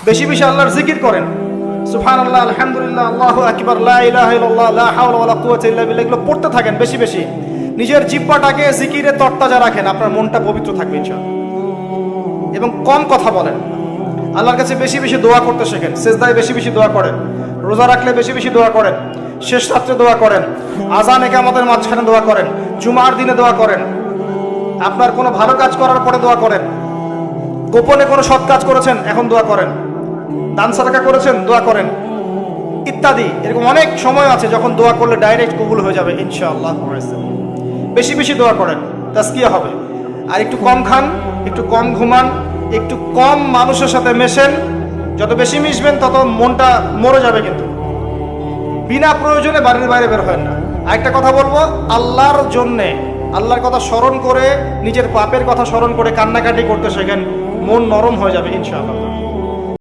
বেশি বেশি আল্লাহর জিকির করেন, সুবহানাল্লাহ, আলহামদুলিল্লাহ, আল্লাহু আকবার, লা ইলাহা ইল্লাল্লাহ, লা হাওলা ওয়ালা কুওয়াতা ইল্লা বিল্লাহ, এগুলো পড়তে থাকেন বেশি বেশি। নিজের জিহ্বাটাকে জিকিরে তরতাজা রাখেন, আপনার মনটা পবিত্র থাকবে ইনশাআল্লাহ। এবং কম কথা বলেন, আল্লাহর কাছে বেশি বেশি দোয়া করতে শেখেন, সেজদায় বেশি বেশি দোয়া করেন, রোজা রাখলে বেশি বেশি দোয়া করেন, শেষ রাত্রে দোয়া করেন, আযান ইকামতের মাঝখানে দোয়া করেন, জুমার দিনে দোয়া করেন, আপনার কোনো ভালো কাজ করার পরে দোয়া করেন, গোপনে কোনো সৎ কাজ করেছেন এখন দোয়া করেন, দান সাদাকা করেছেন দোয়া করেন, ইত্যাদি। এরকম অনেক সময় আছে যখন দোয়া করলে ডাইরেক্ট কবুল হয়ে যাবে ইনশাআল্লাহ। বেশি বেশি দোয়া করেন, তাজকিয়া হবে। আর একটু কম খান, একটু কম ঘুমান, একটু কম মানুষের সাথে মেশেন। যত বেশি মিশবেন তত মনটা মরে যাবে। কিন্তু বিনা প্রয়োজনে বাড়ির বাইরে বের হয় না। আরেকটা কথা বলবো, আল্লাহর জন্যে, আল্লাহর কথা স্মরণ করে, নিজের পাপের কথা স্মরণ করে কান্নাকাটি করতে শেখেন, মন নরম হয়ে যাবে ইনশাআল্লাহ।